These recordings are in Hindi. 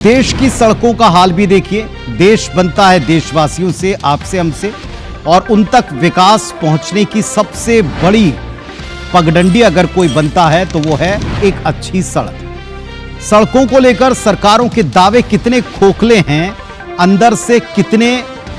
देश की सड़कों का हाल भी देखिए। देश बनता है देशवासियों से, आपसे, हमसे, और उन तक विकास पहुंचने की सबसे बड़ी पगडंडी अगर कोई बनता है तो वो है एक अच्छी सड़क। सड़कों को लेकर सरकारों के दावे कितने खोखले हैं, अंदर से कितने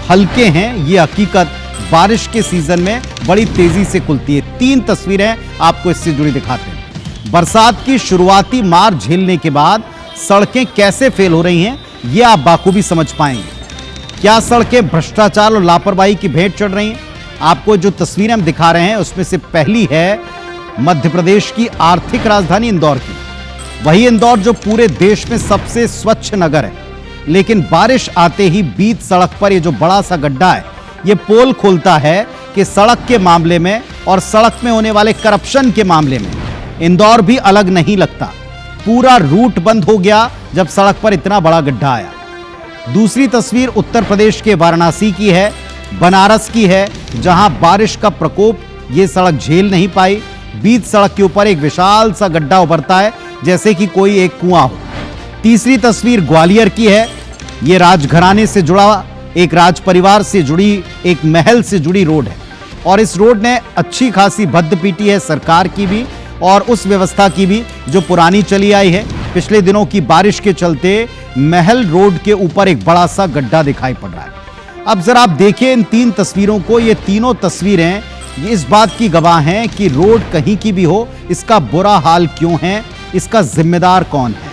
हल्के हैं, ये हकीकत बारिश के सीजन में बड़ी तेजी से खुलती है। 3 तस्वीरें आपको इससे जुड़ी दिखाते हैं। बरसात की शुरुआती मार झेलने के बाद सड़कें कैसे फेल हो रही हैं, यह आप बाखूबी समझ पाएंगे। क्या सड़कें भ्रष्टाचार और लापरवाही की भेंट चढ़ रही हैं? आपको जो तस्वीरें हम दिखा रहे हैं उसमें से पहली है मध्य प्रदेश की आर्थिक राजधानी इंदौर की। वही इंदौर जो पूरे देश में सबसे स्वच्छ नगर है, लेकिन बारिश आते ही बीच सड़क पर यह जो बड़ा सा गड्ढा है, यह पोल खोलता है कि सड़क के मामले में और सड़क में होने वाले करप्शन के मामले में इंदौर भी अलग नहीं लगता। पूरा रूट बंद हो गया जब सड़क पर इतना बड़ा गड्ढा आया। दूसरी तस्वीर उत्तर प्रदेश के वाराणसी की है, बनारस की है, जहां बारिश का प्रकोप ये सड़क झेल नहीं पाई। बीच सड़क के ऊपर एक विशाल सा गड्ढा उभरता है जैसे कि कोई एक कुआं हो। तीसरी तस्वीर ग्वालियर की है। यह राजघराने से जुड़ा, एक राज परिवार से जुड़ी, एक महल से जुड़ी रोड है, और इस रोड ने अच्छी खासी भद्द पीटी है सरकार की भी और उस व्यवस्था की भी जो पुरानी चली आई है। पिछले दिनों की बारिश के चलते महल रोड के ऊपर एक बड़ा सा गड्ढा दिखाई पड़ रहा है। अब जरा आप देखिए इन 3 तस्वीरों को। ये तीनों तस्वीरें ये इस बात की गवाह हैं कि रोड कहीं की भी हो, इसका बुरा हाल क्यों है, इसका जिम्मेदार कौन है।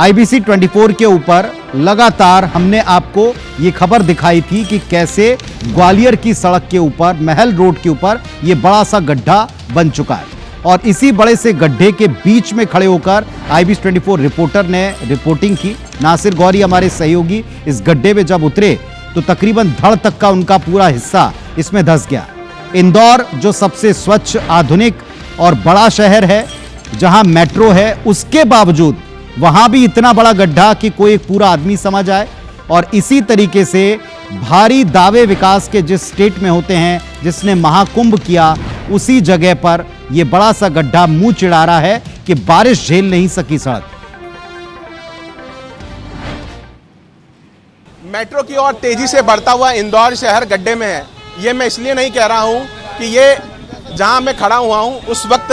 IBC 24 के ऊपर लगातार हमने आपको ये खबर दिखाई थी कि कैसे ग्वालियर की सड़क के ऊपर, महल रोड के ऊपर ये बड़ा सा गड्ढा बन चुका है, और इसी बड़े से गड्ढे के बीच में खड़े होकर IBC 24 रिपोर्टर ने रिपोर्टिंग की। नासिर गौरी हमारे सहयोगी इस गड्ढे में जब उतरे तो तकरीबन धड़ तक का उनका पूरा हिस्सा इसमें धंस गया। इंदौर जो सबसे स्वच्छ, आधुनिक और बड़ा शहर है, जहां मेट्रो है, उसके बावजूद वहां भी इतना बड़ा गड्ढा कि कोई एक पूरा आदमी समझ आए। और इसी तरीके से भारी दावे विकास के जिस स्टेट में होते हैं, जिसने महाकुंभ किया, उसी जगह पर यह बड़ा सा गड्ढा मुंह चिढ़ा रहा है कि बारिश झेल नहीं सकी सड़क। मेट्रो की ओर तेजी से बढ़ता हुआ इंदौर शहर गड्ढे में है। ये मैं इसलिए नहीं कह रहा हूं कि ये जहां मैं खड़ा हुआ हूं उस वक्त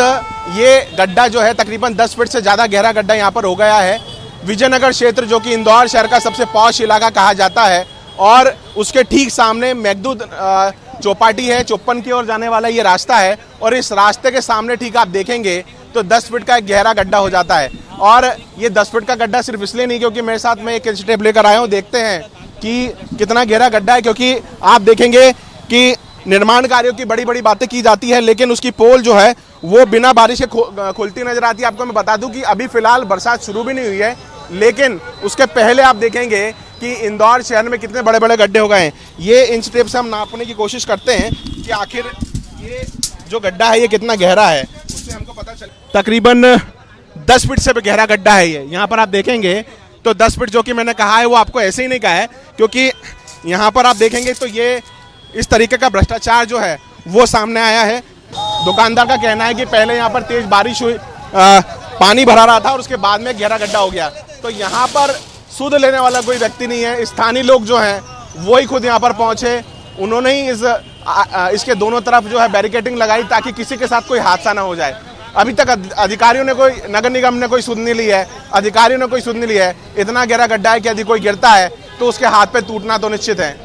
ये गड्ढा जो है तकरीबन 10 फीट से ज्यादा गहरा गड्ढा यहां पर हो गया है। विजयनगर क्षेत्र जो कि इंदौर शहर का सबसे पॉश इलाका कहा जाता है, और उसके ठीक सामने मेघदूत चौपाटी है, चौपन की ओर जाने वाला ये रास्ता है, और इस रास्ते के सामने ठीक आप देखेंगे तो 10 फीट का एक गहरा गड्ढा हो जाता है। और ये 10 फीट का गड्ढा सिर्फ इसलिए नहीं क्योंकि मेरे साथ मैं एक इंच लेकर आया हूँ, देखते हैं कि कितना गहरा गड्ढा है। क्योंकि आप देखेंगे कि निर्माण कार्यों की बड़ी बड़ी बातें की जाती है, लेकिन उसकी पोल जो है वो बिना बारिश के खुलती नजर आती है। आपको मैं बता दूं कि अभी फिलहाल बरसात शुरू भी नहीं हुई है, लेकिन उसके पहले आप देखेंगे कि इंदौर शहर में कितने बड़े बड़े गड्ढे हो गए हैं। ये इंच टेप से हम नापने की कोशिश करते हैं कि आखिर ये जो गड्ढा है ये कितना गहरा है, उससे हमको पता चले। तकरीबन 10 फीट से गहरा गड्ढा है ये। यहाँ पर आप देखेंगे तो 10 फीट जो कि मैंने कहा है वो आपको ऐसे ही नहीं कहा है, क्योंकि यहाँ पर आप देखेंगे तो ये इस तरीके का भ्रष्टाचार जो है वो सामने आया है। दुकानदार का कहना है कि पहले यहाँ पर तेज बारिश हुई, पानी भरा रहा था और उसके बाद में गहरा गड्ढा हो गया। तो यहाँ पर सुध लेने वाला कोई व्यक्ति नहीं है। स्थानीय लोग जो हैं वो ही खुद यहाँ पर पहुंचे, उन्होंने ही इसके दोनों तरफ जो है बैरिकेडिंग लगाई ताकि किसी के साथ कोई हादसा ना हो जाए। अभी तक अधिकारियों ने कोई, नगर निगम ने कोई सुध नहीं ली है, अधिकारियों ने कोई सुध नहीं ली है। इतना गहरा गड्ढा है कि यदि कोई गिरता है तो उसके हाथ पे टूटना तो निश्चित है।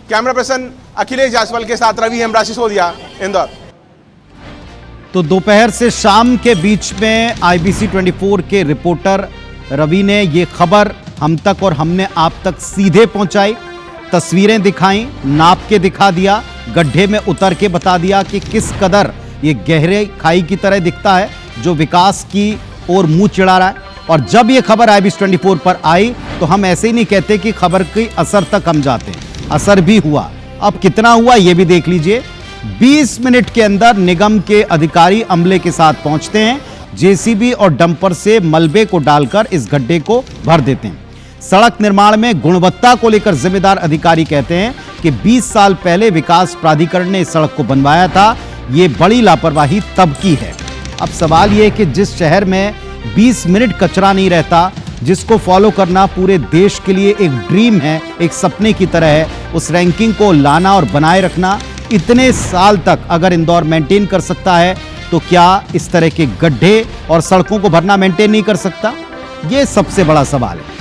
कैमरा पर्सन अखिलेश जायसवाल के साथ रवि हेमराज सिसोदिया, इंदौर। तो दोपहर से शाम के बीच में IBC 24 के रिपोर्टर रवि ने ये खबर हम तक और हमने आप तक सीधे पहुंचाई। तस्वीरें दिखाई, नाप के दिखा दिया, गड्ढे में उतर के बता दिया कि किस कदर ये गहरे खाई की तरह दिखता है जो विकास की ओर मुंह चिढ़ा रहा है। और जब ये खबर IBC 24 पर आई तो हम ऐसे ही नहीं कहते कि खबर के असर तक हम जाते हैं, असर भी हुआ। अब कितना हुआ ये भी देख लीजिए। 20 मिनट के अंदर निगम के अधिकारी अमले के साथ पहुंचते हैं, JCB और डंपर से मलबे को डालकर इस गड्ढे को भर देते हैं। सड़क निर्माण में गुणवत्ता को लेकर जिम्मेदार अधिकारी कहते हैं कि 20 साल पहले विकास प्राधिकरण ने इस सड़क को बनवाया था, ये बड़ी लापरवाही तब की है। अब सवाल यह है कि जिस शहर में 20 मिनट कचरा नहीं रहता, जिसको फॉलो करना पूरे देश के लिए एक ड्रीम है, एक सपने की तरह है। उस रैंकिंग को लाना और बनाए रखना इतने साल तक अगर इंदौर मेंटेन कर सकता है तो क्या इस तरह के गड्ढे और सड़कों को भरना मेंटेन नहीं कर सकता? ये सबसे बड़ा सवाल है।